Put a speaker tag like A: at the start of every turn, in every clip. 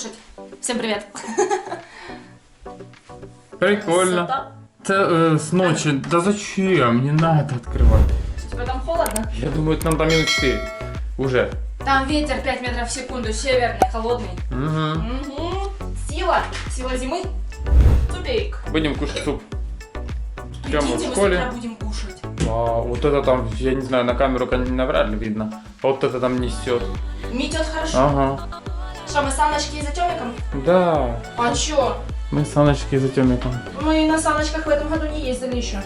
A: кушать. Всем привет.
B: Прикольно. Это с ночи. Да зачем? Не надо открывать.
A: Тебе там холодно?
B: Я думаю, это нам там минус 4. Уже.
A: Там ветер 5 метров в секунду, северный, холодный.
B: Угу.
A: Сила зимы. Тупик.
B: Будем кушать суп. Прямо
A: Прикиньте,
B: в
A: мы
B: школе.
A: завтра будем кушать.
B: Вот это там, я не знаю, на камеру навряд ли видно. А вот это там несет.
A: Метет хорошо.
B: Ага.
A: Что, мы саночки и за Тёмиком?
B: Да.
A: А чё?
B: Мы саночки за Тёмиком.
A: Мы на саночках в этом году не ездили еще.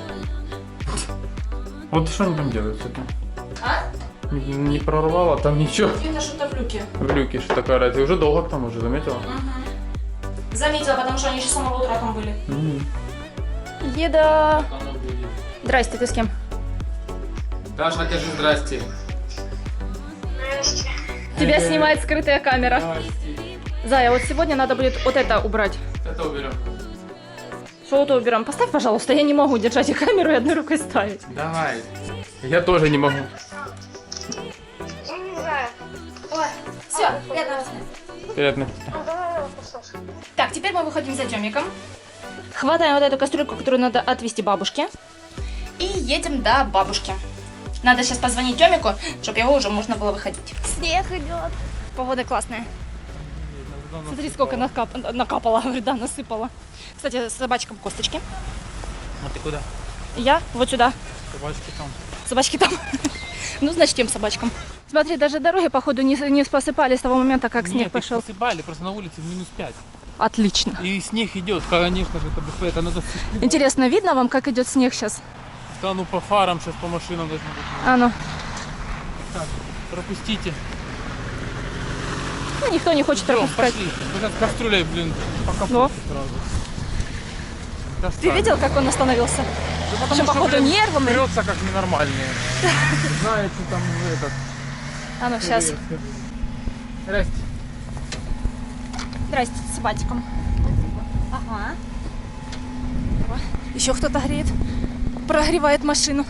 B: Вот что они там делают с этим?
A: А?
B: Не прорвало там ничего.
A: Это что-то в люке.
B: В люке, что такое разница. И уже долго к тому же, заметила?
A: Угу. Заметила, потому что они еще с самого утра там были.
C: Еда. Здрасте, ты с кем?
B: Даша, скажи здрасте.
C: Тебя снимает скрытая камера. Зая, вот сегодня надо будет вот это убрать.
B: Это уберем.
C: Что это уберем? Поставь, пожалуйста, я не могу держать и камеру и одной рукой ставить.
B: Давай. Я тоже не могу.
A: Ой, все, приятного сна.
B: Приятно.
C: Так, теперь мы выходим за Тёмиком. Хватаем вот эту кастрюльку, которую надо отвезти бабушке. И едем до бабушки. Надо сейчас позвонить Тёмику, чтобы его уже можно было выходить. Снег идет. Погода классная. Смотри, сколько накапало, говорю, да, насыпало. Кстати, собачкам косточки.
B: А ты куда?
C: Я вот сюда.
B: Собачки там.
C: Собачки там. Ну, значит, тем собачкам. Смотри, даже дороги, походу, не посыпали с того момента, как снег пошел.
D: Посыпали, просто на улице в минус 5.
C: Отлично.
D: И снег идет, конечно же, это надо...
C: Интересно, видно вам, как идет снег сейчас?
D: Да, ну по фарам сейчас, по машинам должно быть.
C: А ну.
D: Так, пропустите.
C: Ну, никто не хочет
D: Идем,
C: пропускать.
D: пошли. Мы сейчас кастрюлей, блин, по
C: Ну.
D: капоту сразу.
C: Ты
D: Достали.
C: видел, как он остановился?
D: Да потому
C: Что, походу,
D: блин,
C: нервный?
D: Прется как ненормальный. Знаете, там этот...
C: А ну, сейчас.
D: Здрасте.
C: Здрасте, с собачком. Ага. Еще кто-то греет. Прогревает машину.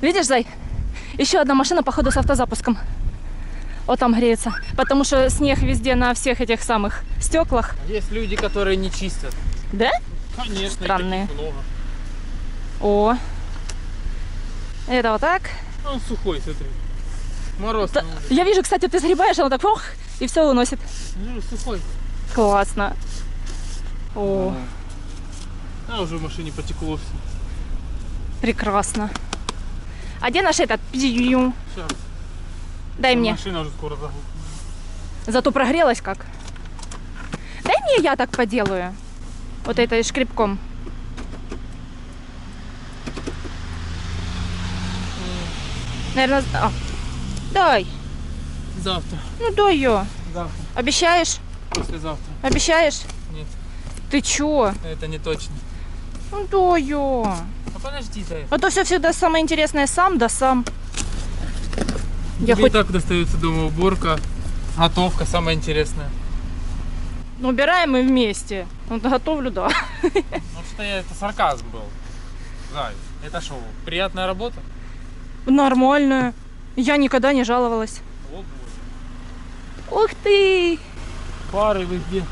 C: Видишь, Зай? Еще одна машина, походу, с автозапуском. Вот там греется. Потому что снег везде на всех этих самых стеклах.
D: Есть люди, которые не чистят.
C: Да?
D: Конечно,
C: Странные.
D: и таких много.
C: О. Это вот так.
D: Он сухой, смотри. Мороз.
C: Да,
D: на улице.
C: я вижу, кстати, ты сгребаешь, оно так ох, и все уносит.
D: Ну, сухой.
C: Классно. О,
D: А уже в машине потекло все.
C: прекрасно. А где наш этот? Пью.
D: Сейчас.
C: Дай мне.
D: Машина уже скоро заглохнет.
C: Зато прогрелась как. Дай мне, я так поделаю. Вот этой шкребком. Наверное, дай.
D: Завтра.
C: Ну дай ее.
D: Завтра.
C: Обещаешь?
D: Послезавтра.
C: Обещаешь?
D: Нет,
C: Ты чё?
D: это не точно.
C: Ну дай ее.
D: А подожди, Зая.
C: А то все всегда самое интересное сам да сам. Я
D: Тебе
C: хоть
D: и так достается дома уборка, готовка, самое интересное.
C: убираем и вместе. Вот готовлю, да.
D: Ну что это сарказм был. Зай, это шоу. Приятная работа?
C: Нормально. Я никогда не жаловалась.
D: О боже.
C: Ух ты!
D: Пары вы где?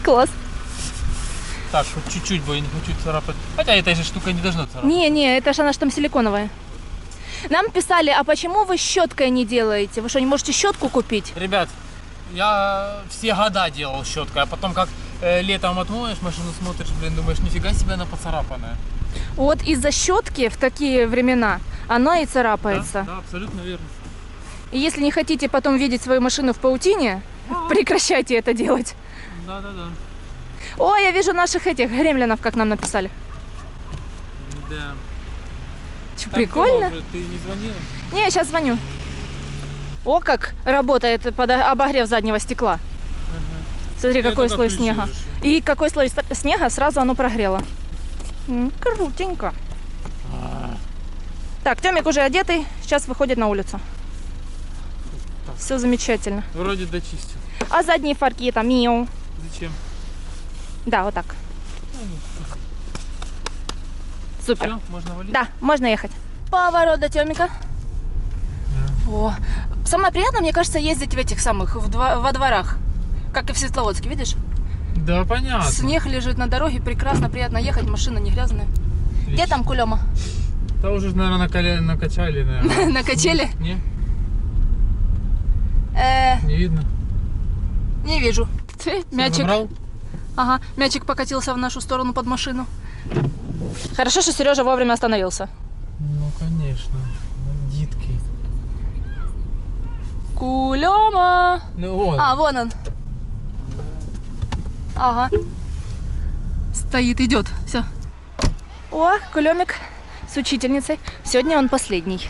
C: Класс.
D: Так, хоть чуть-чуть, бо я не хочу царапать. Хотя этой же штукой не должно царапать.
C: Не, это же она ж там силиконовая. Нам писали, а почему вы щеткой не делаете? Вы что, не можете щетку купить?
D: Ребят, я все года делал щеткой, а потом как летом отмоешь машину, смотришь, блин, думаешь, нифига себе она поцарапанная.
C: Вот из-за щетки в такие времена она и царапается.
D: Да, абсолютно верно.
C: И если не хотите потом видеть свою машину в паутине, прекращайте это делать.
D: Да.
C: О, я вижу наших этих гремлинов, как нам написали.
D: Да.
C: Чё,
D: Так
C: прикольно?
D: долго, ты не звонила?
C: Не, я сейчас звоню. О, как работает обогрев заднего стекла. Смотри,
D: Я
C: какой
D: только
C: слой
D: включил
C: снега.
D: же.
C: И какой слой снега, сразу оно прогрело. Крутенько. Так, Тёмик уже одетый, сейчас выходит на улицу. Все замечательно.
D: Вроде дочистил.
C: А задние фарки там, миу.
D: Зачем?
C: Да, вот так. Супер.
D: Все, можно валить?
C: Да, можно ехать. Поворот до Тёмика. О, Самое приятное, мне кажется, ездить в этих самых, во дворах. Как и в Светловодске, видишь?
D: Да, понятно.
C: Снег лежит на дороге, прекрасно, приятно ехать, машина не грязная. Где там Кулема?
D: Да уже, наверное, накачали, наверное.
C: На качели?
D: Не? Не видно.
C: Не вижу. Мячик.
D: Забрал?
C: Ага, мячик покатился в нашу сторону под машину. Хорошо, что Сережа вовремя остановился.
D: Ну, конечно. Бандитки.
C: Кулема!
D: Ну, вот.
C: А, вон он. Ага. Стоит, идет. Все. О, Кулемик с учительницей. Сегодня он последний.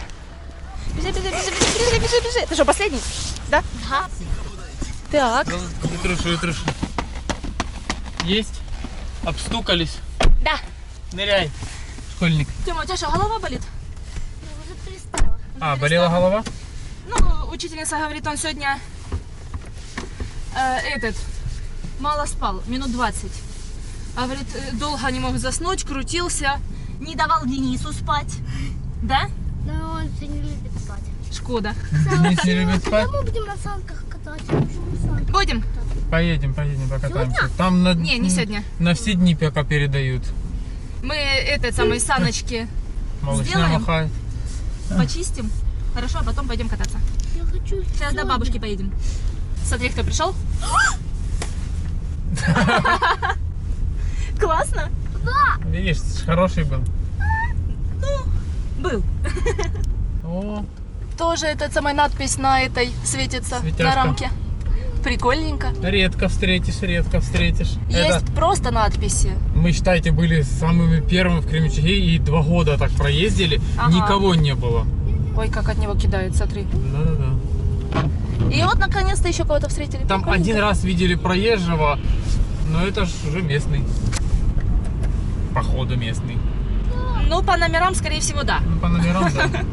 C: Бежи, бежи, бежи, бежи, бежи, бежи. Ты что, последний? Да?
A: Да.
C: Так.
D: Вытруши. Есть? Обстукались?
C: Да.
D: Ныряй, школьник.
C: Тёма, у тебя что, голова болит?
A: Уже перестала.
D: А, болела голова?
C: Ну, учительница говорит, он сегодня мало спал, минут 20. Говорит, долго не мог заснуть, крутился, не давал Денису спать. Да?
A: Но он не любит спать.
C: Шкода.
D: Денис не любит спать?
A: Мы будем на санках кататься.
C: Будем?
D: Поедем, покатаемся. Там на,
C: Не сегодня.
D: на все дни пока передают.
C: Мы самые саночки
D: Малышня
C: сделаем,
D: махает.
C: почистим. Хорошо, а потом пойдем кататься.
A: Я хочу.
C: Сейчас до бабушки поедем. Смотри, кто пришел. Классно?
D: Видишь, хороший был.
C: Был.
D: О,
C: Тоже самая надпись на этой светится,
D: Светяшка.
C: на рамке. Прикольненько.
D: редко встретишь.
C: Есть просто надписи.
D: Мы, считайте, были самыми первыми в Кременчуге и 2 года так проездили.
C: Ага.
D: Никого не было.
C: Ой, как от него кидает, смотри.
D: Да.
C: И вот наконец-то еще кого-то встретили.
D: Там
C: Прикольненько.
D: один раз видели проезжего, но это ж уже местный. Походу местный.
C: Ну, по номерам, скорее всего, да.
D: Ну, по номерам, да.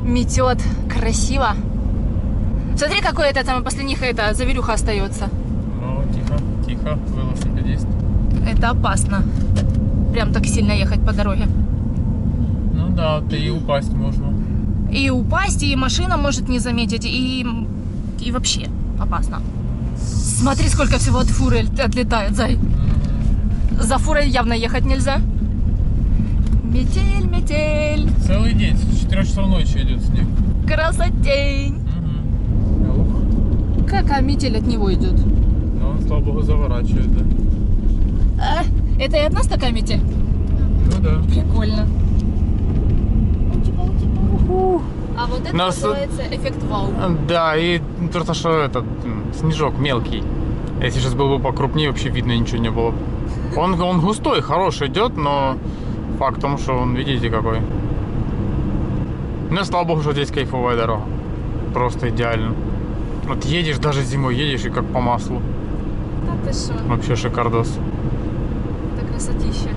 C: Метет. Красиво. Смотри, какой после них заверюха остается.
D: Ну, тихо, велосипедист.
C: Это опасно. Прям так сильно ехать по дороге.
D: Ну да, ты и упасть можно.
C: И упасть, и машина может не заметить, и вообще опасно. Смотри, сколько всего от фуры отлетает, зай. За фурой явно ехать нельзя. Метель.
D: Целый день, с 4 часов ночи идет снег.
C: Красотень.
D: Ух.
C: Какая метель от него идет?
D: Но он, слава богу, заворачивает, да.
C: Это и от нас такая метель?
D: Ну да.
C: Прикольно. А вот это
B: Нас-
C: называется эффект вау.
B: Да, и просто что этот снежок мелкий. Если сейчас был бы покрупнее, вообще видно ничего не было. Он густой, хороший идет, но факт в том, что он, видите, какой. Ну, слава богу, что здесь кайфовая дорога. Просто идеально. Вот едешь, даже зимой едешь, и как по маслу.
C: А ты что?
B: Вообще шикардос.
C: Это красотища.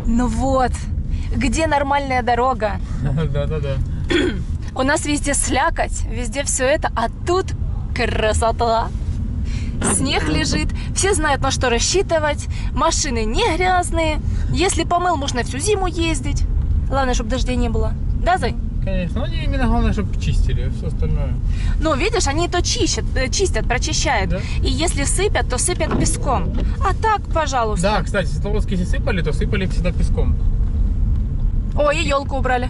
C: Ну вот, где нормальная дорога?
D: Да.
C: У нас везде слякоть, везде все это, а тут красота. Снег лежит, все знают, на что рассчитывать, машины не грязные. Если помыл, можно всю зиму ездить. Главное, чтобы дождей не было. Да, Зай?
D: Конечно, ну именно главное, чтобы чистили, а все остальное.
C: Ну, видишь, они то чистят, прочищают.
D: Да?
C: И если сыпят, то сыпят песком. А так, пожалуйста.
D: Да, кстати, в Светловодске если сыпали, то сыпали всегда песком.
C: Ой, и елку убрали.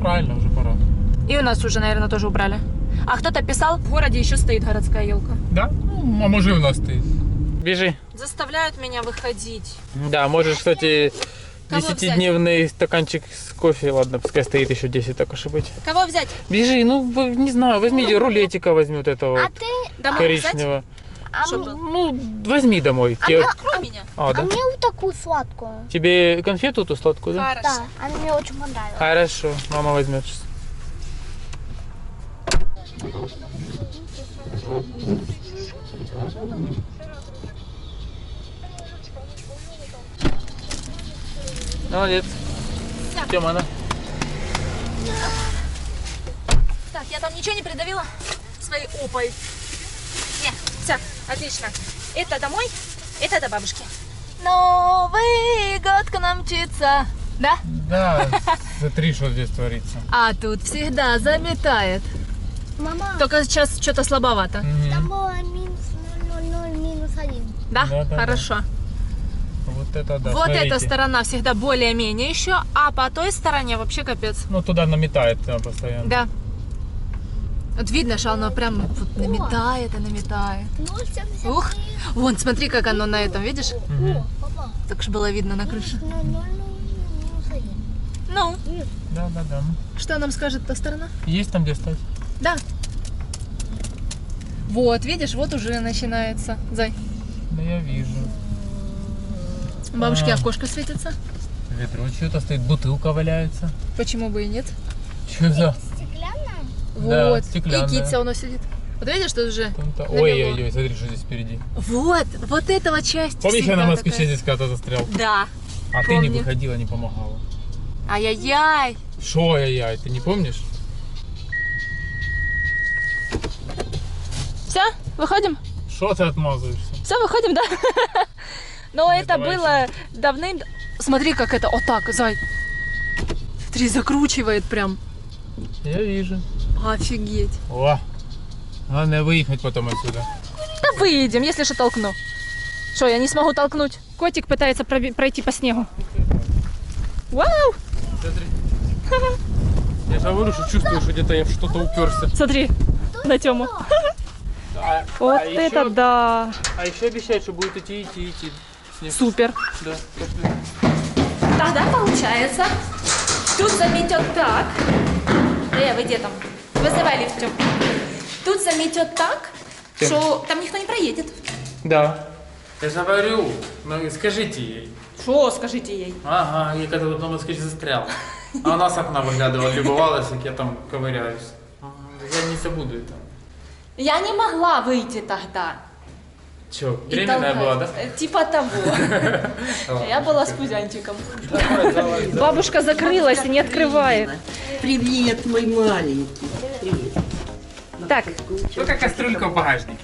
D: Правильно, уже пора.
C: И у нас уже, наверное, тоже убрали. А кто-то писал, в городе еще стоит городская елка.
D: Да? Ну, а может и у нас стоит. Бежи.
C: Заставляют меня выходить.
D: Да, можешь, кстати,
C: Кого
D: 10-дневный стаканчик с кофе, ладно, пускай стоит еще 10, так уж и быть.
C: Кого взять?
D: Бежи, ну, не знаю, возьми рулетика, возьми вот этого вот
C: Домой взять?
D: коричневого.
C: Чтобы-
D: Ну, возьми домой.
C: Открой меня.
D: А, да?
A: А мне вот такую сладкую.
D: Тебе конфету ту сладкую, да?
C: Хорошо.
A: Да, она мне очень понравилась.
D: Хорошо, мама возьмет сейчас. Молодец.
C: Так.
D: Тёма, на.
C: Так, я там ничего не придавила своей опой? Не, все, отлично. Это домой, это до бабушки. Новый год к нам мчится. Да?
B: Да, смотри, что здесь творится.
C: А тут всегда заметает.
E: Мама,
C: Только сейчас что-то слабовато.
E: там было минус 0,00, минус 1.
C: Да?
B: Да.
C: Хорошо.
B: Вот это да,
C: Вот
B: смотрите.
C: эта сторона всегда более-менее еще, а по той стороне вообще капец.
B: Ну, туда наметает постоянно.
C: Да. Вот видно, что оно прям вот наметает и наметает.
E: 0,73.
C: Ух, вон, смотри, как оно на этом, видишь?
E: О, папа,
C: Так же было видно на крыше.
E: 0,00, минус 1.
C: Ну,
B: Да.
C: что нам скажет та сторона?
B: Есть там где стать?
C: Да. Вот, видишь, вот уже начинается. Зай,
B: Да я вижу.
C: у бабушки
B: А.
C: окошко светится.
B: Ведро что-то стоит, бутылка валяется.
C: Почему бы и нет?
B: Что за?
E: Стеклянная?
B: Да,
C: Вот,
B: стеклянная.
C: и китя оно сидит. Вот видишь, тут уже
B: Там-то-
C: навело.
B: Ой-ой-ой, смотри, что здесь впереди.
C: Вот этого часть.
B: Помнишь, я
C: всегда
B: на москвиче
C: такая.
B: здесь когда-то застрял?
C: Да.
B: А ты не
C: Помню.
B: выходила, не помогала.
C: Ай-яй-яй.
B: Шо я, ты не помнишь?
C: Все, выходим?
B: Шо ты отмазываешься?
C: Все, выходим, да? Но
B: Ну,
C: это
B: давай
C: было давным... Смотри, как это, вот так, Зай. Смотри, закручивает прям.
B: Я вижу.
C: Офигеть.
B: О, главное выехать потом отсюда.
C: Да выйдем, если что толкну. Что, я не смогу толкнуть? Котик пытается пройти по снегу. Вау!
B: Смотри. Я же говорю, что чувствую, что где-то я в что-то уперся.
C: Смотри, на Тему. Вот это да!
B: А еще обещают, что будет идти. Снег.
C: Супер.
B: Да.
C: Тогда получается, тут заметет так. Вы где там? Вызывай лифтем. Тут заметет так, что там никто не проедет.
B: Да. Я же говорю, ну скажите ей.
C: Что, скажите ей?
B: Ага, я когда вот на москвиче застрял. А она с окна выглядывала, любовалась, как я там ковыряюсь. Я не забуду это.
C: Я не могла выйти тогда.
B: Че,
C: И
B: беременная
C: толкать.
B: была, да?
C: Типа того. Я была с пузянчиком.
B: Давай.
C: Бабушка закрылась и не открывает.
F: Привет, мой маленький. Привет.
C: Так,
B: Только кастрюлька в багажнике.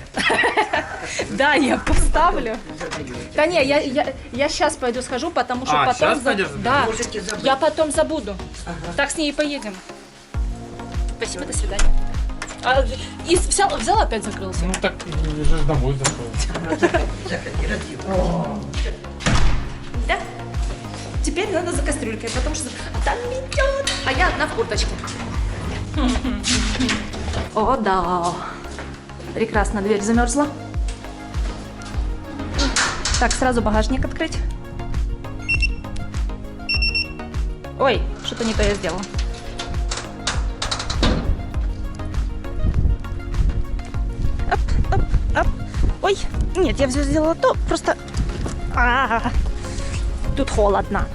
C: да, я поставлю. Да не, я сейчас пойду схожу, потому что
B: А,
C: потом...
B: щас пойдешь?
C: Да,
F: Можете забыть.
C: я потом забуду. Так с ней и поедем. Спасибо, до свидания. И взял опять закрылся.
B: Ну так, я же домой зашел.
F: Заходи, родила.
C: Да. Теперь надо за кастрюлькой, потому что там метет. А я одна в курточке. О, да. Прекрасно, дверь замерзла. Так, сразу багажник открыть. Ой, что-то не то я сделала. Оп, оп, оп. Ой, нет, я все сделала то, просто... Тут холодно.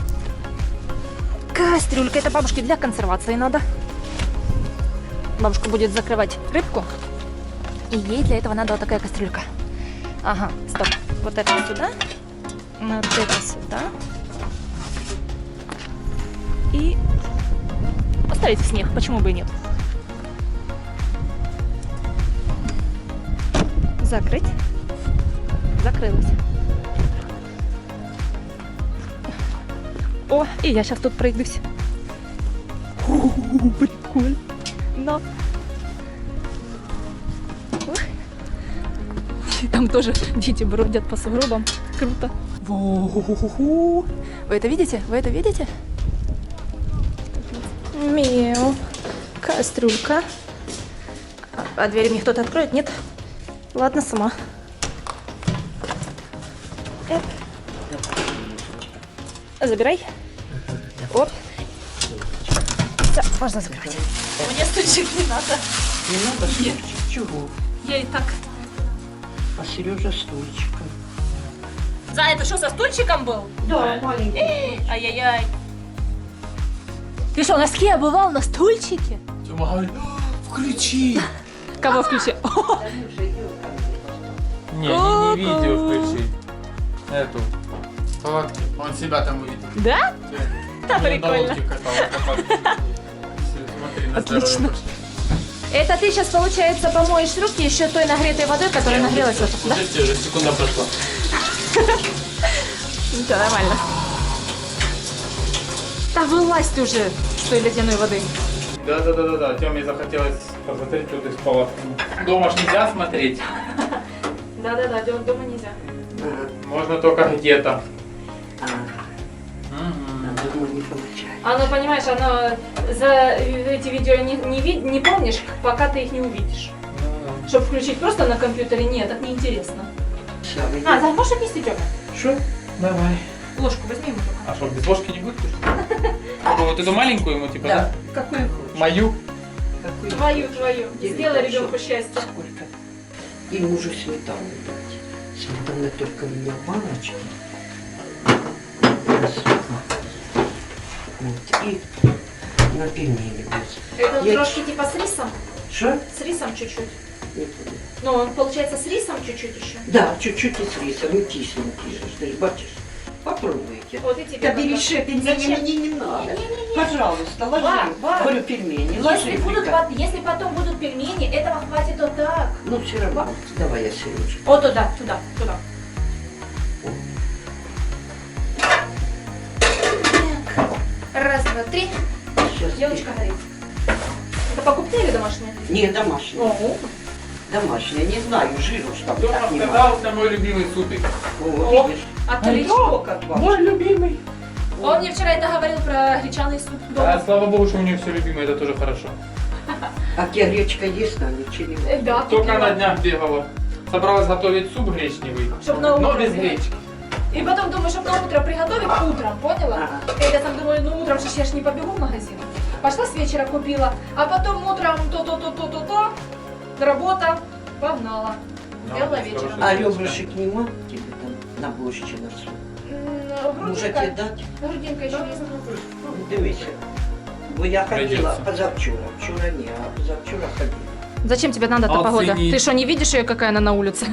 C: Кастрюлька, это бабушке для консервации надо. Бабушка будет закрывать рыбку. И ей для этого надо вот такая кастрюлька. Ага, стоп. Вот это сюда. Вот это сюда. И оставить в снег, почему бы и нет. Закрыть. Закрылась. О, и я сейчас тут пройдусь. Прикольно. Но. Ух. Там тоже дети бродят по сугробам. Круто. Во-ху-ху-ху. Вы это видите? Вы это видите? Мяу. Кастрюлька. А дверь мне кто-то откроет? Нет? Ладно, сама. Эп. Забирай. Оп. Все, можно закрывать. Мне стульчик не надо.
F: Не надо стульчик. Чего?
C: Я и так.
F: А Сережа стульчиком.
C: За это что, со стульчиком был?
F: Да, маленький.
C: Ай-яй-яй. Ты что, носки обувал на стульчике?
B: Тёма говорит, включи.
C: Кого включи?
B: Не видео включи. Эту. Палатки. Он себя там увидел.
C: Да? Да,
B: На
C: прикольно.
B: лодке катал, Смотри, на
C: Отлично.
B: здоровье пошли.
C: Это ты сейчас, получается, помоешь руки еще той нагретой водой, которая нагрелась. Вот, да?
B: Подожди, уже секунда прошла.
C: Ничего, нормально. Да вылазь ты уже с той ледяной воды.
B: Да. Тёме захотелось посмотреть тут из палатками. Дома ж нельзя смотреть.
C: Да, дома нельзя.
B: Можно только где-то.
F: Дома не получается.
C: Оно, понимаешь, оно за эти видео не помнишь, пока ты их не увидишь. Чтобы включить просто на компьютере, нет, так неинтересно.
F: Слава,
C: А, да, можешь отнести, Тёма?
B: Что? Давай.
C: Ложку возьми ему только.
B: А что, без ложки не будет? Вот эту маленькую ему, типа,
F: да.
B: да?
F: Какую хочешь?
B: Мою?
F: Какую?
C: Твою. Сделай
F: Хорошо.
C: ребенку счастье.
F: Сколько? И мужу сметану дать. Сметана только у меня в баночке. Раз. Вот. И на пельмени без.
C: Это
F: Я
C: трошки типа с рисом?
F: Что?
C: С рисом чуть-чуть.
F: Не понял.
C: Ну, он получается с рисом чуть-чуть еще.
F: Да, чуть-чуть и с рисом, и кисленький же, ты ж бачишь. Попробуйте.
C: Вот и тебе.
F: Да бери
C: надо.
F: пельмени,
C: Зачем?
F: мне не надо.
C: Не-не-не.
F: Пожалуйста, ложи.
C: Ба.
F: Говорю, пельмени, ложи.
C: Если потом будут пельмени, этого хватит вот так.
F: Ну, все равно. Давай я Сережа.
C: Вот туда. Раз, два, три.
F: Сейчас.
C: Елочка горит. Это покупные или домашние?
F: Не, домашний.
C: Ого.
F: Домашний. Не знаю, жиру что там
B: Дома
F: так не
B: сказал, это мой любимый супик.
F: О, видишь?
C: Отлично.
F: Как вам?
B: Мой любимый.
C: Он мне вчера это говорил про гречаный суп
B: Да,
C: дома.
B: слава богу, что у нее все любимое, это тоже хорошо.
F: А где гречка есть, а ничего не
C: Да,
B: Только
C: купила.
B: на днях бегала. Собралась готовить суп гречневый,
C: Чтоб на
B: но
C: утро,
B: без
C: да?
B: гречки.
C: И потом думаю, чтобы на утро приготовить утром, поняла?
F: Ага.
C: И я там думаю, ну утром же я ж не побегу в магазин. Пошла с вечера купила, а потом утром то, работа, погнала. Сделала вечером.
F: А ребрышек нема тебе там на борщі на суп? Може тебе
C: Грудинка.
F: дати?
C: Грудинка еще есть.
F: Дивися. Бо я ходила
B: Придется.
F: позавчора. Вчора ні, а позавчора ходила.
C: Зачем тебе надо эта погода?
B: Оценить.
C: Ты что, не видишь ее, какая она на улице?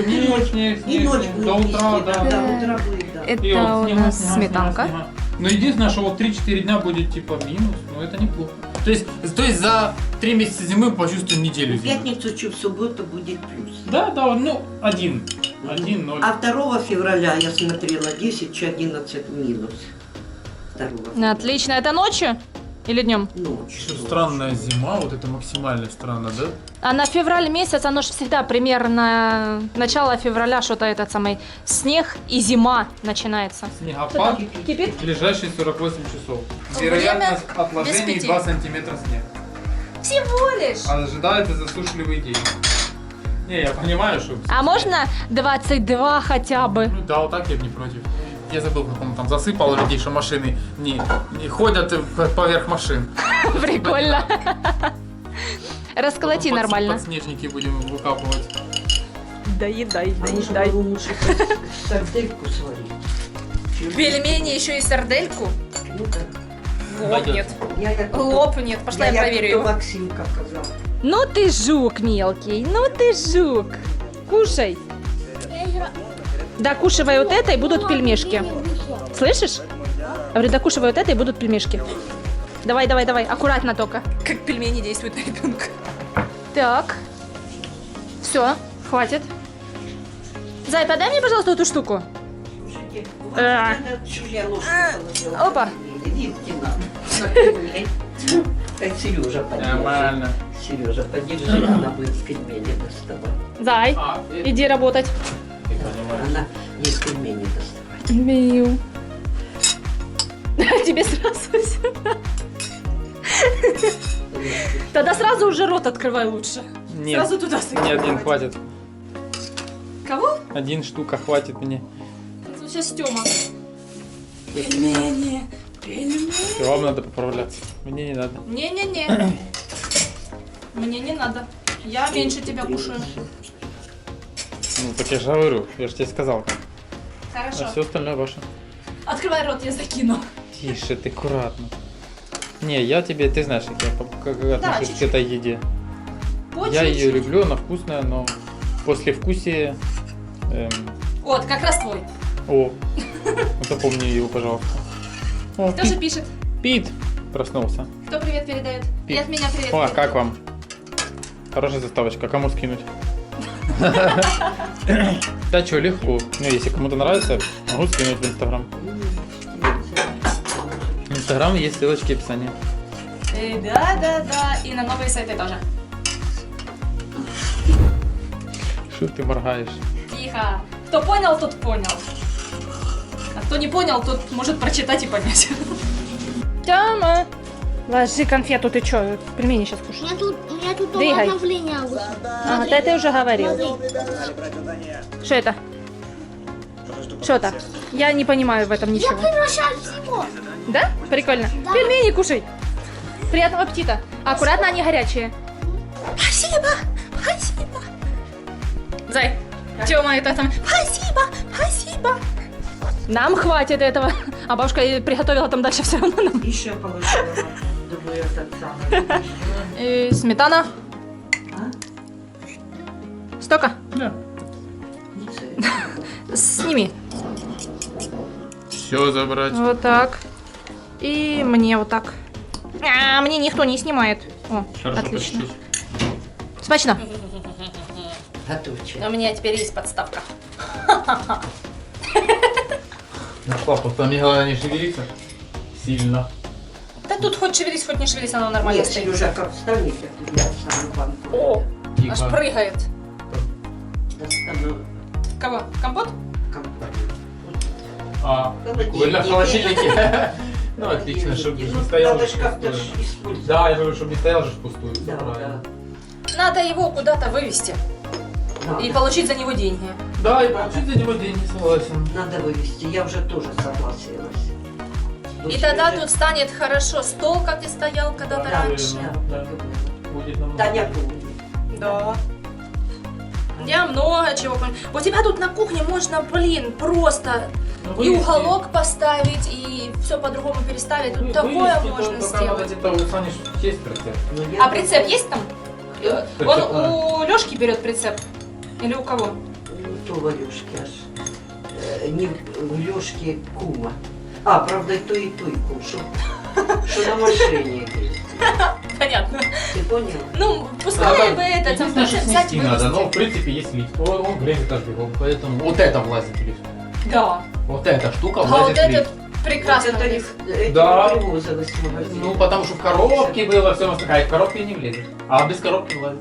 F: І ночь,
B: Снег,
F: і ночь
B: до утра, да.
F: Да, утра будет, да.
B: И
C: Это
B: вот
C: у
B: снега,
C: нас
B: снега,
C: сметанка.
B: снега, снега. Но единственное, что вот 3-4 дня будет типа минус, но это неплохо. То есть за 3 месяца зимы почувствуем неделю
F: В
B: зимы.
F: пятницу чи в субботу будет плюс.
B: Да, ну 1-0.
F: А 2 февраля я смотрела 10 чи 11 минус. 2
C: Отлично. Это ночью или днем?
F: ночью.
B: Странная зима, вот это максимально странно, да?
C: А на февраль месяц, оно же всегда примерно начало февраля, что-то этот самый снег и зима начинается.
B: Снегопад
C: Кипит?
B: в ближайшие 48 часов.
C: Время
B: Вероятность
C: без
B: отложений
C: 5.
B: 2 сантиметра снега.
C: Всего лишь.
B: Ожидается засушливый день. Не, я понимаю, что...
C: А можно 22 хотя бы?
B: Ну да, вот так я бы не против. Я забыл, как он там засыпал людей, что машины не ходят поверх машин.
C: Прикольно. Расколоти нормально.
B: Подснежники будем выкапывать.
C: Доедай,
F: А может, лучше сардельку сварить?
C: Пельмени еще и сардельку?
F: Ну да.
B: Пойдет.
C: Лопнет. Лопнет. Пошла я проверю его.
F: Максимка казал.
C: Ну ты жук мелкий, ну ты жук. Кушай. Докушивай вот это и будут пельмешки. Слышишь? Я говорю, докушивай вот это и будут пельмешки. Давай, аккуратно только. Как пельмени действуют на ребенка. Так. Все, хватит. Зай, подай мне, пожалуйста, эту штуку.
F: Слушайте, у вас
C: А.
F: надо чужая ложка положила.
C: Опа.
F: Видите, надо. Так Сережа подержи.
B: Нормально.
F: Сережа, подержи, она будет пельмени доставать.
C: Зай, иди работать.
B: Ты понимаешь.
F: Она есть пельмени доставать.
C: Миу. Тебе сразу сюда. Тогда сразу уже рот открывай лучше.
B: Нет,
C: Сразу туда
B: мне один хватит.
C: Кого?
B: 1 штука хватит мне.
C: Сейчас Тёма. Пельмени. Пельмени.
B: Все, вам надо поправляться. Мне не надо.
C: Не-не-не. Мне не надо. Я меньше тебя кушаю.
B: Ну так я же говорю, я же тебе сказал. А
C: Хорошо.
B: все остальное ваше.
C: Открывай рот, я закину.
B: Тише, ты аккуратно. Не, я тебе, ты знаешь, как я отношусь к
C: чуть-чуть.
B: этой еде.
C: По
B: Я ее
C: чуть-чуть.
B: люблю, она вкусная, но после вкусия...
C: Вот, как раз твой.
B: О, запомни его, пожалуйста. О,
C: Кто же пишет?
B: Пит проснулся.
C: Кто привет передает? И
B: Пит.
C: от меня привет.
B: О,
C: передает.
B: как вам? Хорошая заставочка. Кому скинуть? Да что, легко. Ну, если кому-то нравится, могу скинуть в Инстаграм. В Инстаграм есть ссылочки в описании.
C: Да. И на новые сайты тоже.
B: Что ты моргаешь?
C: Тихо. Кто понял, тот понял. А кто не понял, тот может прочитать и понять. Тёма, ложи конфету, ты чё? Пельмени сейчас
E: У
C: кушаешь.
E: меня тут
C: Двигай.
E: дома давление выше.
C: А, да ты уже говорил. Что это? Что так? Я не понимаю в этом
E: Я
C: ничего.
E: превращаюсь в него.
C: Да? Прикольно. Пельмени кушай. Приятного аппетита. Аккуратно, они горячие. Спасибо. Зай, Тёма, это там. Спасибо. Нам хватит этого. А бабушка приготовила там дальше все равно нам.
F: Еще положила, думаю, этот самый.
C: Сметана. Столько?
B: Да.
C: Сними.
B: Все забрать.
C: Вот так. И мне вот так. А, мне никто не снимает. О,
B: Хорошо,
C: отлично.
B: почти.
C: Смачно.
F: Готовчик.
C: У меня теперь есть подставка.
B: Ну, папа, там мне главное не шевелиться. Сильно.
C: Да тут хоть шевелись, хоть не шевелись, оно нормально
F: Нет,
C: стоит.
F: уже как встанет, я самую банку.
C: О,
B: Тихо.
C: аж прыгает.
F: Достану
C: Кого? Компот?
F: компанию.
B: А,
F: Холодильник.
B: прикольно, в холодильнике. Ну, отлично, чтобы не стоял
F: Надо
B: же
F: ж как-то ж
B: впустую.
F: использовать.
B: Да, я говорю, чтобы не стоял же впустую.
F: Да,
B: Всё правильно.
F: да.
C: Надо его куда-то вывести
F: Надо.
C: и получить за него деньги.
B: Да, и получить за него деньги, согласен.
F: Надо вывести, я уже тоже согласилась.
C: И тогда тут станет хорошо стол, как и стоял когда-то
B: Да,
C: раньше.
F: Да,
B: Будет намного.
F: Таня помнит.
C: Да. Я много чего помню. У тебя тут на кухне можно, блин, просто
B: Ну,
C: и
B: вывести-
C: уголок поставить, и все по-другому переставить. Тут
B: вы-
C: такое
B: вывести,
C: можно
B: только надо
C: сделать.
B: где-то у Сани есть прицеп.
F: Но я
C: А прицеп есть там?
B: Прицеп,
C: Он
B: да.
C: у Лёшки берет прицеп? Или у кого?
F: Не то Валюшки аж. Не в Лёшке кума. А, правда, и то кум. Что на машине есть.
C: Понятно.
F: Ты понял?
C: Ну, пускай бы это, там,
B: Единственное, что
C: прицеп взять и
B: снести надо, но в
C: вывести.
B: принципе есть лифт. Он греет каждый год, поэтому вот это влазит в лифт.
C: Да.
B: Вот эта штука
C: А
B: влазит
C: вот
B: в лифт.
C: этот прекрасно.
F: Вот это
C: влез.
F: эти
B: Да.
F: привозилось в магазин.
B: Ну, потому что в коробке было все остальное, а в коробке не влезет. А без коробки влазит.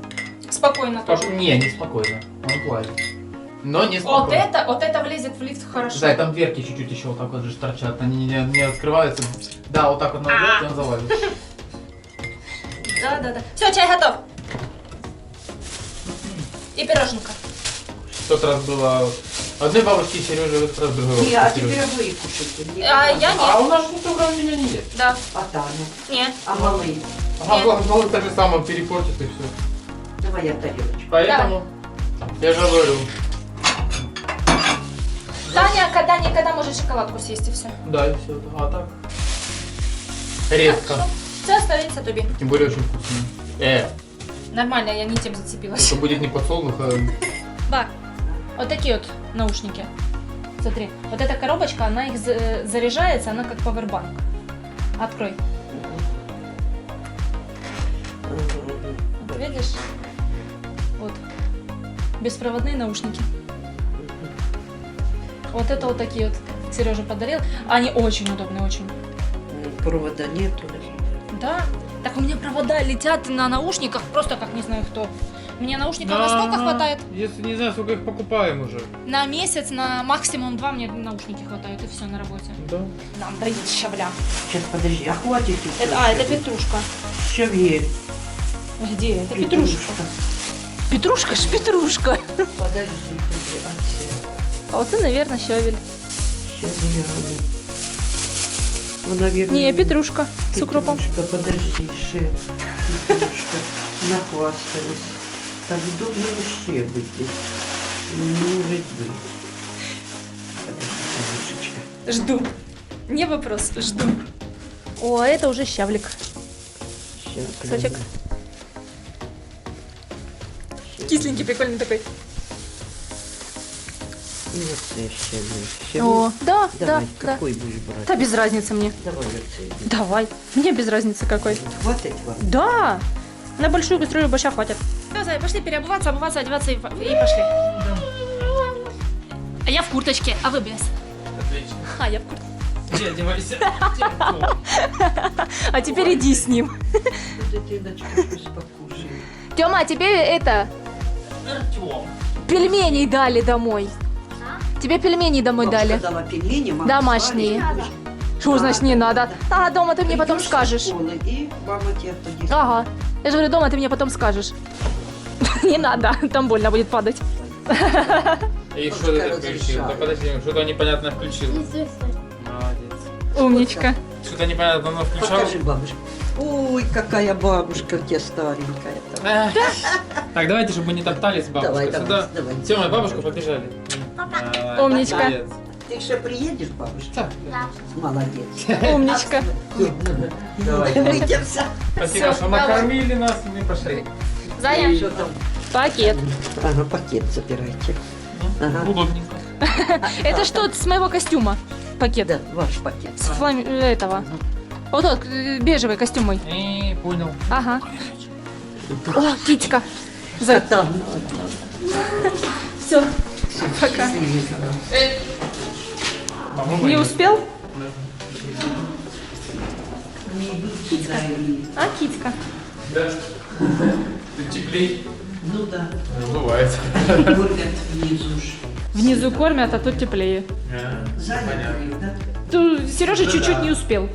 C: Спокойно тоже.
B: Не спокойно. Он влазит. Но не
C: Вот
B: спокойно.
C: это влезет в лифт хорошо.
B: Да, и там дверки чуть-чуть еще вот так вот же торчат, они не открываются. Да, вот так вот надо делать, и он залазит.
C: Да. Все, чай готов. И пироженка.
B: В тот раз было одной бабушки Сережи, в этот раз другой
F: Не, а
B: бабушки
F: теперь
B: Сережи.
F: вы кушайте.
C: А я
B: А
C: нет.
B: у нас никто кроме меня не ест.
C: Да.
F: А Таня?
C: Нет.
F: А малые?
B: Ага, малый так же самое перепортит и все.
F: Давай я тарелочку.
B: Поэтому я же говорю.
C: Таня когда-никогда может шоколадку съесть и все.
B: Да, и все. А так? Редко.
C: Все остается тобі.
B: Тем более очень вкусно.
C: Нормально, я не тем зацепилась.
B: Это будет не подсолнух, а...
C: Ба, вот такие вот наушники. Смотри, вот эта коробочка, она их заряжается, она как павербанк. Открой. Вот видишь? Вот. Беспроводные наушники. Вот это вот такие вот Сережа подарил. Они очень удобные, очень.
F: Провода нету.
C: Да. Так у меня провода летят на наушниках, просто как не знаю кто. Мне наушников настолько хватает.
B: Если не знаю, сколько их покупаем уже.
C: На месяц, на максимум 2 мне наушники хватает, и все на работе.
B: Да.
C: Нам дают щавля.
F: Сейчас, подожди, а хватит их?
C: Это петрушка.
F: Щавель.
C: Где? Это петрушка. Петрушка ж петрушка.
F: Подожди,
C: А вот это, наверное, щавель.
F: щавель. Ну, наверное,
C: Не, петрушка с укропом.
F: Петрушка, подожди, петрушка. Нахвастались. Так удобно вообще быть здесь. Не может быть. Подожди, Танюшечка.
C: Жду. Не вопрос, жду. О, это уже щавлик.
F: Щас,
C: Кусочек.
F: гляну. Щас.
C: Кисленький, прикольный такой.
F: И вот это щавель.
C: О, да,
F: Давай,
C: да.
F: какой будешь брать?
C: Да без разницы мне.
F: Давай оценим.
C: Давай. Мне без разницы какой.
F: Хватит вам?
C: Да. На большую кастрюлю борща хватит. Все, Зай, пошли переобуваться, обуваться, одеваться и пошли. А я в курточке, а вы без?
D: Отлично.
C: А, я в куртке.
D: Где одевайся?
C: А теперь иди с ним.
F: Вот Инночка пусть покушает.
C: Тёма, а тебе это,
D: Артём.
C: пельменей дали домой. Тебе пельменей домой
F: Бабушка
C: дали.
F: дала пельмени, мама
C: Домашние.
F: сварит.
C: Что значит не надо? А дома ты мне потом
F: Придёшь со
C: скажешь.
F: школы, и мама тебе оттуда.
C: Ага. Я же говорю, дома ты мне потом скажешь. Не надо, там больно будет падать.
D: И что ты так включил? Да подожди, что-то непонятно включил. Молодец.
C: Умничка.
D: Что-то непонятно оно включал.
F: Покажи бабушке. Ой, какая бабушка у тебя старенькая.
D: Эх. Так, давайте, чтобы мы не топтались, бабушка.
F: Давай, давай,
D: Сюда.
F: давай.
D: Тёма и бабушка побежали. Давай,
C: Умничка.
D: молодец.
F: Ты еще приедешь, бабушка?
D: Так,
F: Молодец.
C: Умничка.
D: давай.
F: Выйдемся.
D: Спасибо,
C: Всё,
D: что
C: давай.
D: накормили нас, и мы пошли.
C: Зая,
F: Что там?
C: пакет.
F: Ага, пакет забирайте. Ага.
D: Удобненько.
C: Это что с моего костюма? Пакет.
F: Да, ваш пакет.
C: С этого. Вот тот, бежевый костюм мой.
D: Понял.
C: Ага. О, китька. Зай,
F: Там.
C: все. Пока. Не успел? А, китька.
D: Да. Ты теплей?
F: Ну да.
D: Бывает.
F: Кормят внизу ж.
C: Внизу кормят, а тут теплее.
F: Заняли, да?
C: Сережа чуть-чуть не успел.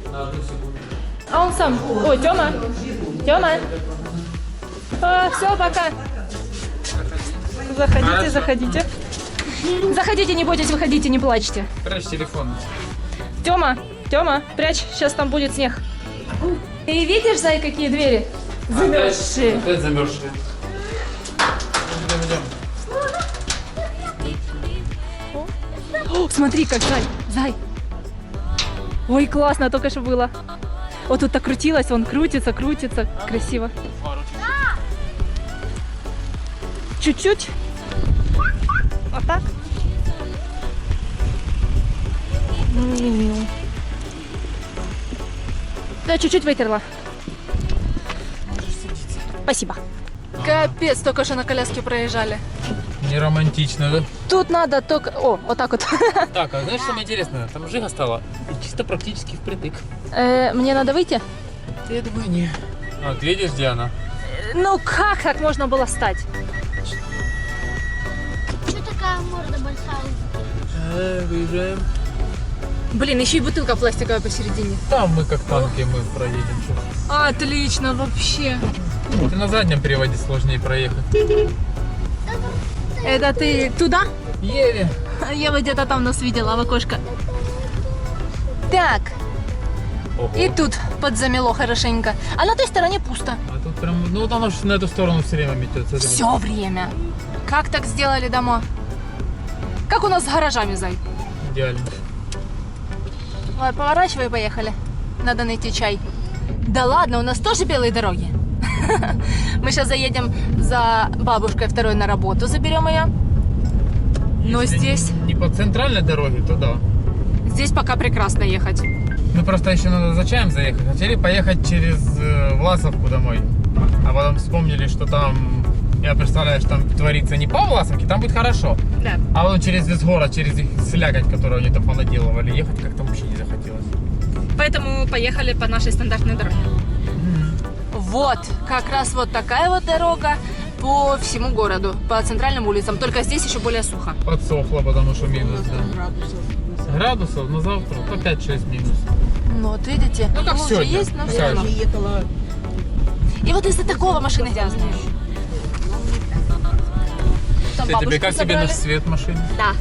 C: А он сам. Ой, Тёма. Тёма. Все, пока. Заходите,
D: Хорошо.
C: заходите. Заходите, не бойтесь, выходите, не плачьте.
D: Прячь телефон.
C: Тёма, Тёма, прячь, сейчас там будет снег. И видишь, Зай, какие двери? Замерзшие.
D: Опять замерзшие. Идем.
C: О, смотри, как Зай, Зай. Ой, классно, только что было. Вот тут так крутилось, он крутится, крутится. Красиво. Чуть-чуть. Вот так. Да, чуть-чуть вытерла. Спасибо. Капец, только что на коляске проезжали.
D: Не романтично, да?
C: Тут надо только... О, вот так вот.
D: Так, а знаешь, самое интересное? Там жига стала чисто практически впритык.
C: Мне надо выйти?
D: Я думаю, не. Вот, видишь, где она?
C: Ну как так можно было встать?
E: Что такая морда большая?
D: Выезжаем.
C: Блин, еще и бутылка пластиковая посередине.
D: Там мы как танки мы проедем.
C: Отлично, вообще.
D: Ты на заднем приводе сложнее проехать.
C: Это ты туда?
D: Еле.
C: Я вот где-то там нас видела в окошко. Так,
D: Ого.
C: и тут подзамело хорошенько. А на той стороне пусто.
D: А тут прям, ну вот оно ж на эту сторону все время метет. смотри.
C: Все время. Как так сделали дома? Как у нас с гаражами, Зай?
D: Идеально.
C: Ой, поворачивай, поехали. Надо найти чай. Да ладно, у нас тоже белые дороги. Мы сейчас заедем за бабушкой второй на работу, заберем ее. Но
D: Если
C: здесь,
D: не по центральной дороге, то да.
C: здесь пока прекрасно ехать.
D: Ну просто еще надо за чаем заехать. Хотели поехать через Власовку домой. А потом вспомнили, что там, я представляю, что там творится не по Власовке, там будет хорошо.
C: Да.
D: А вот через весь город, через их слякоть, которую они там понаделывали, ехать как-то вообще не захотелось.
C: Поэтому поехали по нашей стандартной дороге. Вот, как раз вот такая вот дорога по всему городу, по центральным улицам. Только здесь еще более сухо.
D: Подсохло, потому что минус, да. Градусов, но завтра по 5-6 минус.
C: Ну вот видите,
D: Ну, как
C: лучше
D: сегодня.
C: есть, но все
D: Как
C: равно.
F: Ехала.
C: И вот из-за такого машины грязные. Там
D: Тебе
C: бабушку
D: как тебе
C: забрали.
D: наш свет машины?
C: Да.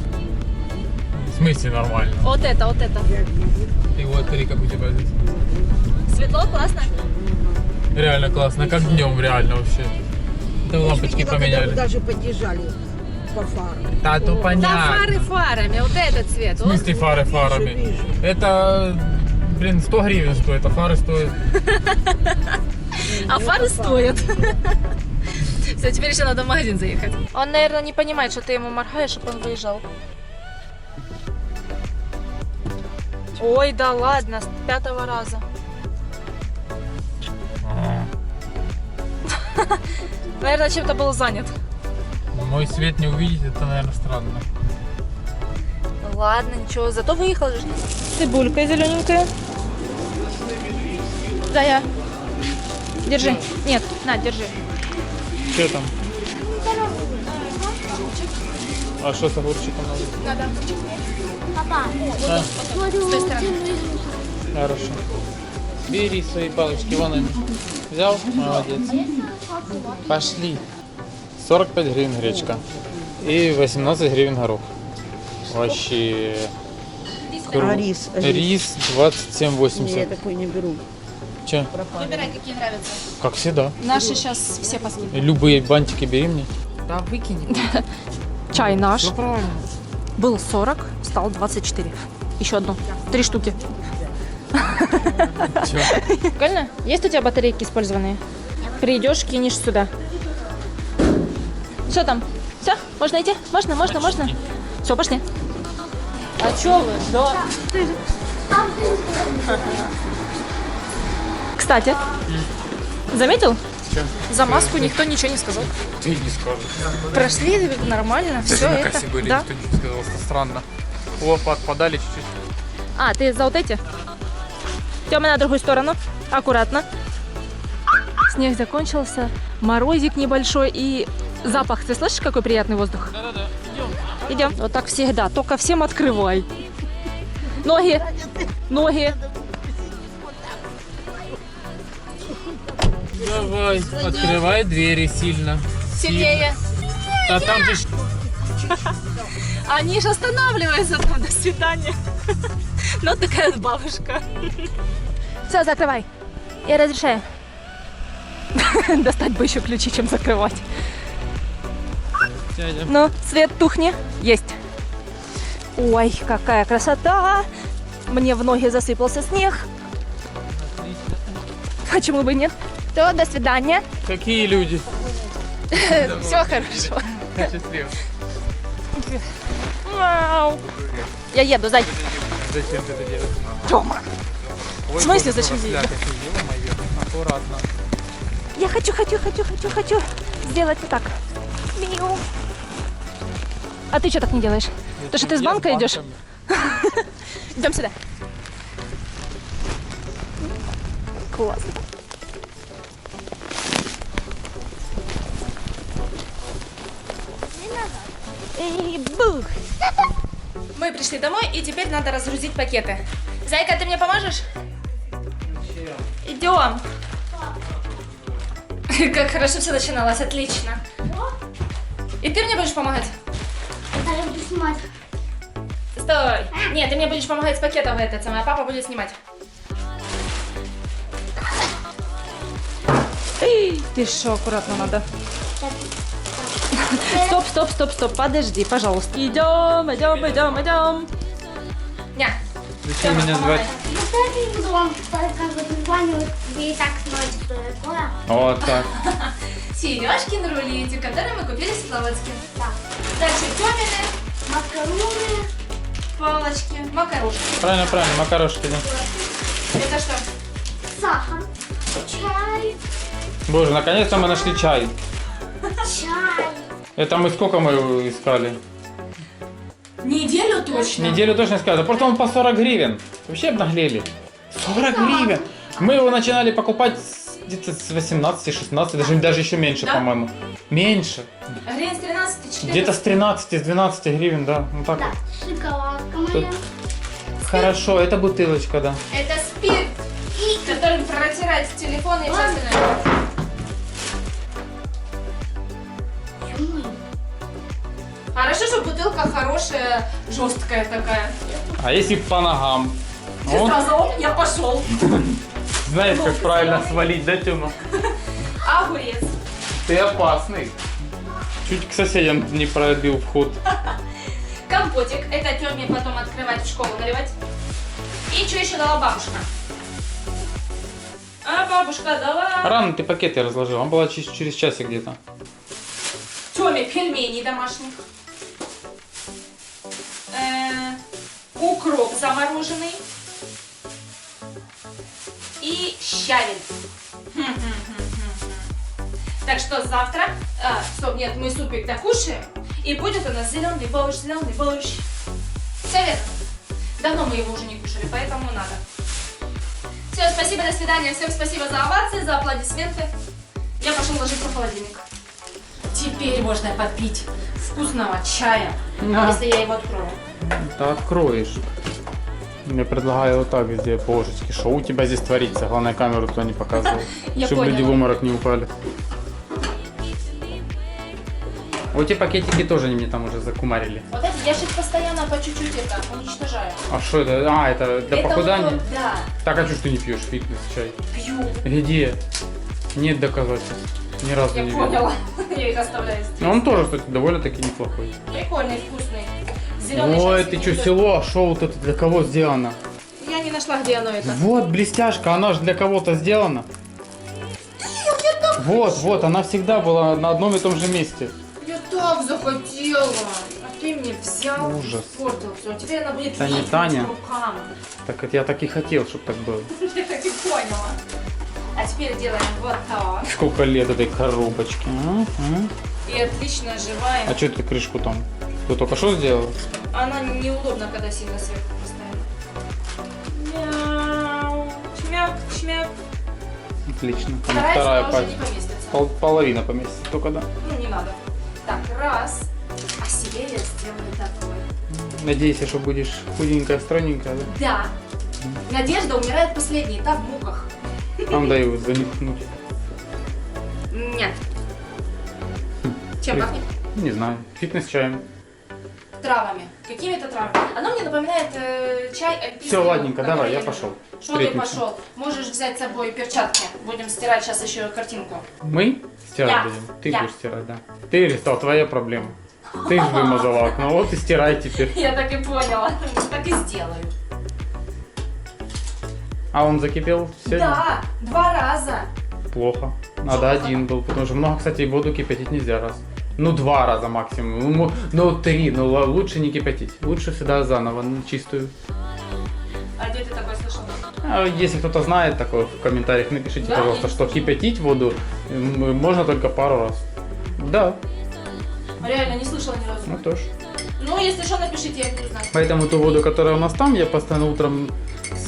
D: В смысле нормально?
C: Вот это, вот это.
D: И вот смотри, как у тебя здесь.
C: Светло, классно.
D: Реально классно, как днем реально вообще. Да лампочки поменяли.
G: Даже подъезжали по фарам.
D: Да, то
C: Да,
D: понятно.
C: фары фарами, вот этот цвет.
D: В смысле фары фарами?
G: Вижу.
D: Это, блин, 100 гривен стоит, а фары стоят.
C: А фары стоят. Все, теперь еще надо в магазин заехать. Он, наверное, не понимает, что ты ему моргаешь, чтобы он выезжал. Ой, да ладно, с 5-го раза. Наверное, чем-то был занят.
D: Мой свет не увидеть, это, наверное, странно.
C: Ладно, ничего, зато выехал же. Цибулька зелененькая. Да, я. Держи. Нет, на, держи.
B: Что там? А что с огурчиком надо?
C: Надо.
E: Папа,
B: А,
E: смотрю,
C: той стороны.
B: хорошо. Бери свои палочки, вон они. Взял? Молодец. Пошли. 45 гривен гречка. И 18 гривен горох. Вообще.
F: А рис?
B: Рис 27,80.
F: Я такой не беру.
B: Че?
C: Выбирай, какие нравятся.
B: Как всегда.
C: Наши сейчас все последние.
B: И любые бантики бери мне.
D: Да выкинь.
C: Чай наш.
B: Все правильно.
C: Был 40, стал 24. Еще одну. 3 штуки.
B: Чё?
C: Прикольно? Есть у тебя батарейки использованные? Придешь, кинешь сюда. Все там? Все? Можно идти? Можно? Все, пошли. А чё вы? Да. Кстати, заметил?
B: Чё?
C: За маску никто ничего не сказал.
B: Ты не скажешь.
C: Прошли нормально, все
B: На
C: это.
B: кассе были,
C: Да.
B: никто не сказал, что странно. Опа, отпадали чуть-чуть.
C: А, ты за вот эти? Тёма, на другую сторону. Аккуратно. Снег закончился, морозик небольшой и запах. Ты слышишь, какой приятный воздух?
B: Да-да-да, идем.
C: Идем. Вот так всегда. Только всем открывай. Ноги. Ноги.
D: Давай, открывай двери сильно.
C: Сильнее.
D: А там же...
C: Они же останавливаются там. До свидания. Ну, такая бабушка. Все, закрывай. Я разрешаю. Достать бы еще ключи, чем закрывать.
D: Дядя.
C: Ну, свет тухни. Есть. Ой, какая красота. Мне в ноги засыпался снег. Почему бы нет? То, до свидания.
B: Какие люди?
C: Все хорошо.
B: Счастливо.
C: Вау. Я еду, зай.
B: Зачем ты это делаешь?
C: Тёма.
B: Ой,
C: В смысле,
B: боже,
C: зачем я
B: просляпить, ё-моё. Аккуратно.
C: Я хочу сделать вот так. Миу. А ты что так не делаешь? То, что ты с
B: Я
C: банка идешь?
B: банками.
C: Идем сюда. Классно. И бух. Мы пришли домой, и теперь надо разгрузить пакеты. Зайка, ты мне поможешь? Идем. Как хорошо все начиналось, отлично. И ты мне будешь помогать?
E: это я буду снимать.
C: Стой! Нет, ты мне будешь помогать с пакетом этот самый, а папа будет снимать. Ты что, аккуратно надо. Стоп, подожди, пожалуйста. Идем. Ня.
B: Зачем меня звать?
E: Ну, что я не буду вам показывать название, вы и так знаете, что такое.
B: Вот так.
C: Сережкин рулетик, который мы купили в Слободске.
E: Так,
C: Дальше тёмины,
E: макароны,
C: палочки, макарошки.
B: Правильно, макарошки, да.
C: Это что?
E: сахар, чай,
B: Боже, наконец-то мы нашли чай.
E: чай.
B: Это мы сколько мы его искали?
C: Неделю точно.
B: Неделю точно искали. Просто он по 40 гривен. Вообще обнаглели. 40 гривен. Мы его начинали покупать где-то с 18-16, даже еще меньше,
C: Да?
B: по-моему. Меньше.
C: Гривен с 13 14.
B: Где-то с 13, с 12 гривен, да. Ну так
E: Да,
B: вот.
E: шоколадка
B: Тут
E: моя.
B: Хорошо, это бутылочка, да.
C: Это спирт, которым протирать телефон и часто.
E: Ё-моё.
C: Хорошо, что бутылка хорошая, жесткая такая.
B: А если по ногам?
C: Ты
B: Вот,
C: сказал, я пошел.
B: знаешь, как правильно свалить, да, Тёма?
C: Огурец.
B: Ты опасный. Чуть к соседям не пробил вход.
C: Компотик. Это Тёме потом открывать в школу, наливать. И что еще дала бабушка? А бабушка дала
B: Рано ты пакеты разложил, он была через часик где-то.
C: Тёме пельмени домашних. Укроп замороженный. И щавель. Так что завтра... стоп, нет, мы супик докушаем. И будет у нас зеленый борщ, зеленый борщ. Все верно? Давно мы его уже не кушали, поэтому надо. Все, спасибо, до свидания. Всем спасибо за овации, за аплодисменты. Я пошел ложиться в холодильник. Теперь можно попить вкусного чая, если я его открою.
B: Да откроешь. Я предлагаю вот так сделать, божечки, что у тебя здесь творится? Главное, камеру туда не показывай,
C: Я
B: чтобы люди в
C: поняла.
B: обморок не упали. Вот эти пакетики тоже они мне там уже закумарили.
C: Вот эти я же постоянно по чуть-чуть это уничтожаю.
B: А что это? А, это для
C: Это
B: похудания?
C: вот, да,
B: Так, а что ж ты не пьешь фитнес-чай?
C: пью.
B: Где? Нет доказательств. Ни разу
C: Я
B: не видел.
C: поняла. Я их оставляю здесь.
B: Но он тоже, кстати, довольно-таки неплохой.
C: Прикольный, вкусный. Зеленый
B: Ой,
C: чай
B: ты
C: с
B: что,
C: индикой.
B: село, а шо вот это для кого сделано?
C: Я не нашла, где оно это.
B: Вот, блестяшка, она же для кого-то сделана. Вот, вот, она всегда была на одном и том же месте.
C: Я так захотела. А ты мне взял,
B: Ужас.
C: испортил все. Теперь она будет
B: Таня,
C: липнуть
B: Таня.
C: к рукам.
B: Так это я так и хотел, чтобы так было.
C: Я так и поняла. А теперь делаем вот так.
B: Сколько лет этой коробочке, а?
C: И отлично оживаем.
B: А что ты крышку там? Ты только что сделал?
C: Она неудобна, когда сильно сверху поставили. Мяу. Чмяк, чмяк.
B: Отлично. Там
C: Вторая
B: вторая
C: сюда уже
B: пачка.
C: не поместится.
B: Половина поместится только, да.
C: Ну, не надо. Так, раз. А себе я сделаю такой.
B: Надеюсь, что будешь худенькая, стройненькая, да?
C: Да. Надежда умирает последний этап в муках.
B: Там даю занюхнуть.
C: Нет. Чем
B: При-
C: пахнет?
B: Не знаю. Фитнес-чаем.
C: Травами. Какими-то травами. Оно мне напоминает чай альпийский.
B: Все, ладненько,
C: который
B: давай, я
C: люблю.
B: пошел.
C: Что ты
B: Встретимся.
C: пошел? Можешь взять с собой перчатки. Будем стирать сейчас еще картинку.
B: Мы стирать
C: Я.
B: будем? Ты
C: Я.
B: будешь стирать, да. Ты листал, твоя проблема. Ты же вымазала окно, вот и стирай теперь.
C: Я так и поняла. Так и сделаю.
B: А он закипел сегодня?
C: Да, 2 раза.
B: Плохо. Надо
C: Что?
B: один был, потому что много, кстати, воду кипятить нельзя раз. Ну, 2 раза максимум. Ну, 3, но лучше не кипятить. Лучше всегда заново, чистую.
C: А где ты такое слышал?
B: А если кто-то знает такое, в комментариях напишите,
C: Да,
B: пожалуйста,
C: я
B: что кипятить воду можно только пару раз. Да,
C: Реально не слышала ни разу.
B: ну тоже.
C: Ну, если что, напишите, я буду знать.
B: Поэтому ту воду, которая у нас там, я постоянно утром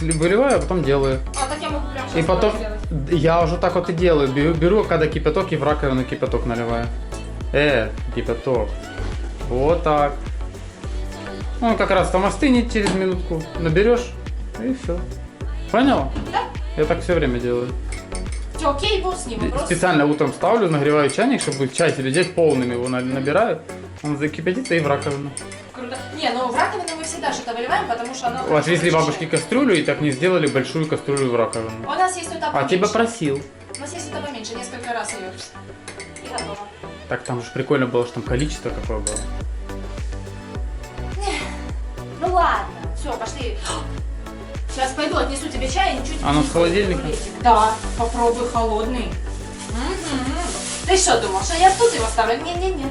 B: выливаю, а потом делаю.
C: А так я могу прямо
B: И
C: сейчас
B: потом
C: сделать.
B: я уже так вот и делаю. Беру, когда кипяток, и в раковину кипяток наливаю. Кипяток. Вот так. Он как раз там остынет через минутку. Наберешь и все. Понял?
C: Да.
B: Я так все время делаю.
C: Все, окей, босс, не вопрос.
B: Специально утром ставлю, нагреваю чайник, чтобы чай сидеть полным его набираю. Он закипятится и в раковину.
C: Круто. Не, ну в раковину мы всегда что-то выливаем, потому что оно...
B: Отвезли
C: хорошо
B: бабушки
C: очищает.
B: кастрюлю и так не сделали большую кастрюлю в раковину.
C: У нас есть туда
B: А
C: поменьше.
B: тебя просил.
C: У нас есть туда поменьше, несколько раз ее. И готово.
B: Так там же прикольно было, что там количество какое было.
C: Ну ладно, все, пошли. Сейчас пойду, отнесу тебе чай и ничуть не...
B: Оно с холодильника?
C: Да, попробуй холодный. Мгм. Ты что думал, что я тут его ставлю? Не-не-не,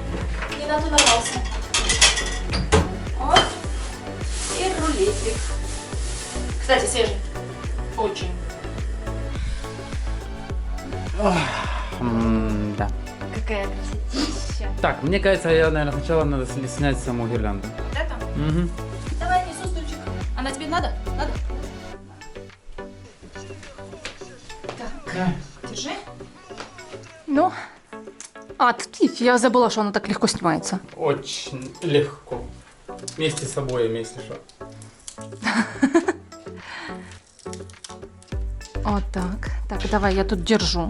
C: не на ту нарвался. Вот. И рулетик. Кстати, свежий. Очень.
B: Да.
C: Какая красотища.
B: Так, мне кажется, я, наверное, сначала надо снять саму гирлянду.
C: Вот это?
B: Угу.
C: Давай, несу стульчик. Она тебе надо? Надо? Так, держи. Ну. А, я забыла, что она так легко снимается.
B: Очень легко. Вместе с собой, если что.
C: Вот так. Так, давай, я тут держу.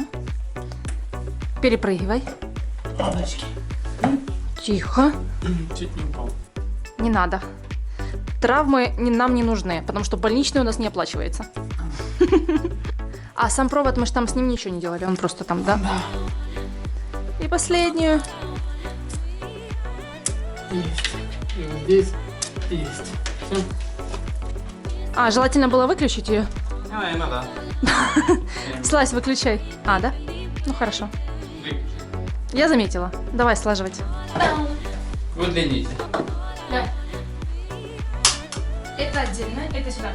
C: Перепрыгивай. Тихо.
B: Чуть не упал.
C: Не надо. Травмы нам не нужны, потому что больничный у нас не оплачивается. А сам провод, мы же там с ним ничего не делали, он просто там, да?
B: Да.
C: И последнюю.
B: Есть. И вот здесь есть. Все.
C: А, желательно было выключить ее.
B: Ну да.
C: Слазь, выключай. А, да? Ну хорошо. Я заметила. Давай слаживать.
B: Удлините.
C: Да. Это отдельно, это сюда.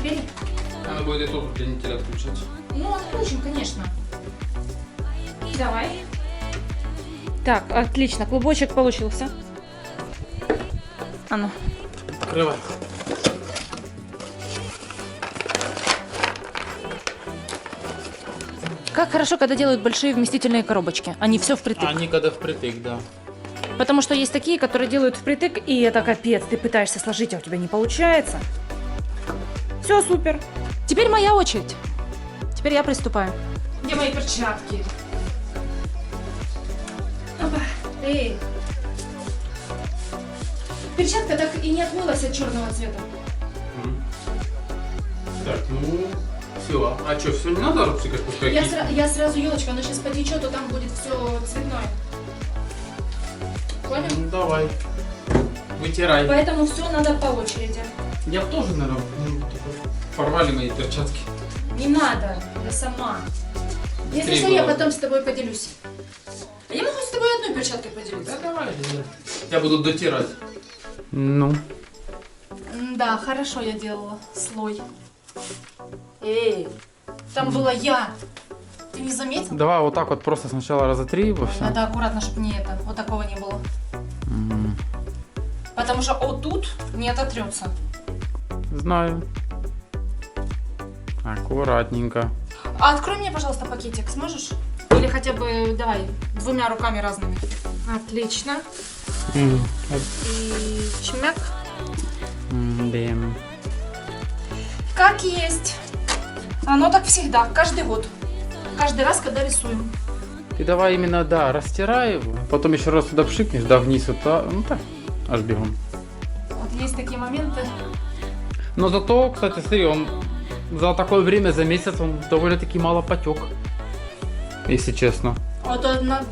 C: Бери.
D: Надо будет и тот удлинитель отключать.
C: Ну, отключим, конечно. Давай. Так, отлично, клубочек получился. А ну.
D: Открывай.
C: Как хорошо, когда делают большие вместительные коробочки. Они все впритык.
D: Они когда впритык, да.
C: Потому что есть такие, которые делают впритык, и это капец. Ты пытаешься сложить, а у тебя не получается. Все, супер. Теперь моя очередь. Теперь я приступаю. Где мои перчатки? Опа. Эй. Перчатка так и не отмылась от черного цвета.
D: Так, ну, все. А что, все не надо рубчикать? Пускай
C: Я сразу елочка, она сейчас потечет, то там будет все цветное. Понял?
D: Ну, давай. Вытирай.
C: Поэтому все надо по очереди.
D: Я бы тоже, наверное, порвали мои перчатки.
C: Не надо, я сама. Если что, я потом с тобой поделюсь. А я могу с тобой одной перчаткой поделиться.
D: Да давай, я буду дотирать. Ну.
C: Да, хорошо я делала слой. Эй, там была я. Ты не заметил?
B: Давай вот так вот просто сначала разотри его все.
C: Надо аккуратно, чтобы не это, вот такого не было. Потому что вот тут не ототрется.
B: Знаю. Аккуратненько.
C: А открой мне, пожалуйста, пакетик, сможешь? Или хотя бы, давай, двумя руками разными. Отлично. И чмяк.
B: Блин.
C: Как есть. Оно так всегда, каждый год. Каждый раз, когда рисуем.
B: Ты давай именно, да, растирай его. Потом еще раз туда пшикнешь, да, вниз вот так. Ну так, аж бегом.
C: Вот есть такие моменты.
B: Но зато, кстати, смотри, он за такое время, за месяц, он довольно-таки мало потек. Если честно.
C: Вот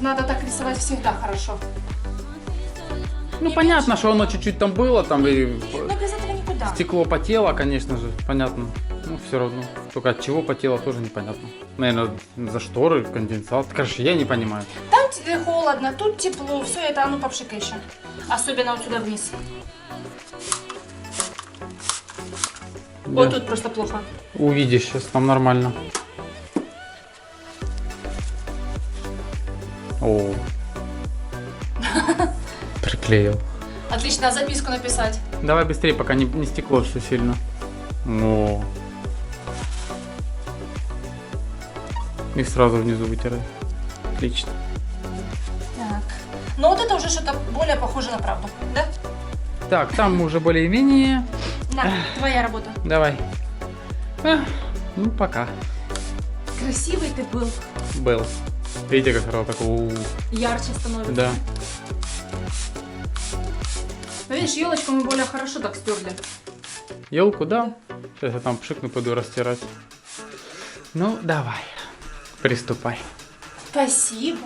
C: надо так рисовать всегда хорошо.
B: Ну, понятно, что оно чуть-чуть там было, там и
C: Но без этого никуда.
B: стекло потело, конечно же, понятно. Ну, все равно. Только от чего потело, тоже непонятно. Наверное, за шторы, конденсат. Короче, я не понимаю.
C: Там тебе холодно, тут тепло, все это, а ну попшикай еще. Особенно вот сюда вниз.
B: Да.
C: Вот тут просто плохо.
B: Увидишь сейчас, там нормально. О. Приклеил.
C: Отлично, записку написать.
B: Давай быстрее, пока не стекло все сильно. О. И сразу внизу вытирай. Отлично.
C: Так. Ну вот это уже что-то более похоже на правду, да?
B: Так, там уже более-менее.
C: На, твоя работа.
B: Давай. Ну, пока.
C: Красивый ты был.
B: Был. Видите, как сразу так.
C: Ярче становится.
B: Да.
C: Ну, видишь, елочку мы более хорошо так стерли.
B: Елку, да? Сейчас я там пшикну, пойду растирать. Ну, давай. Приступай.
C: Спасибо.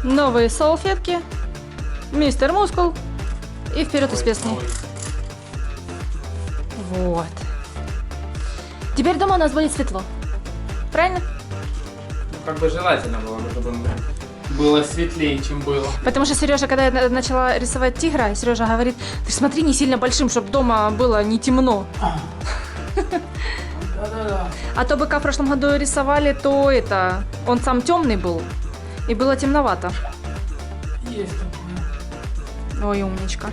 C: Новые салфетки, мистер Мускул и вперед из песни. Вот. Теперь дома у нас будет светло. Правильно?
D: Как бы желательно было, чтобы было светлее, чем было.
C: Потому что Сережа, когда я начала рисовать тигра, Сережа говорит, ты смотри не сильно большим, чтобы дома было не темно.
D: Да-да-да.
C: А то быка в прошлом году рисовали, то это, он сам темный был. И было темновато.
D: Есть такое.
C: Ой, умничка.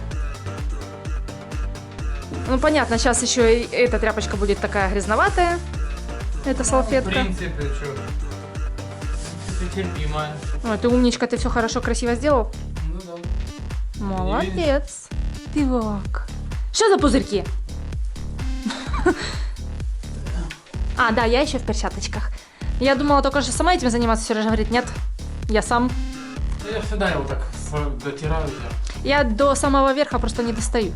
C: Ну, понятно, сейчас еще и эта тряпочка будет такая грязноватая. Это
D: В
C: салфетка.
D: принципе, что? Это терпимое.
C: Ой, ты умничка, ты все хорошо, красиво сделал.
D: Ну да.
C: Молодец. Ты как? Что за пузырьки? А, да, я еще в перчаточках. Я думала только что сама этим заниматься, Сережа говорит, нет, я сам.
D: Я всегда его так дотираю.
C: Я до самого верха просто не достаю.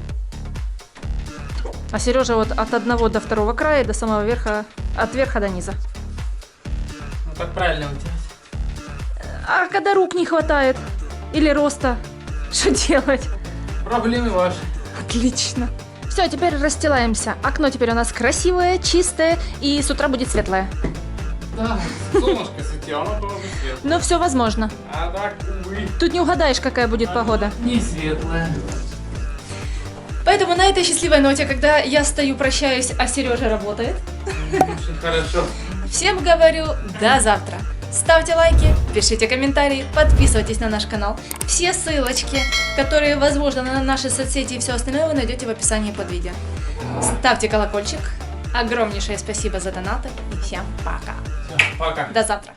C: А Сережа вот от одного до второго края до самого верха, от верха до низа.
D: Ну так правильно вытирать.
C: А когда рук не хватает? Или роста? Что делать?
D: Проблемы ваши.
C: Отлично. Все, теперь расстилаемся. Окно теперь у нас красивое, чистое и с утра будет светлое.
D: Да, солнышко светило, оно было бы светлое.
C: Но все возможно.
D: А так, увы,
C: Тут не угадаешь, какая будет погода.
D: не светлое.
C: Поэтому на этой счастливой ноте, когда я стою, прощаюсь, а Сережа работает,
D: Очень хорошо.
C: всем говорю до завтра. Ставьте лайки, пишите комментарии, подписывайтесь на наш канал. Все ссылочки, которые, возможно, на наши соцсети и все остальное, вы найдете в описании под видео. Ставьте колокольчик. Огромнейшее спасибо за донаты. И всем пока.
D: Все, пока.
C: До завтра.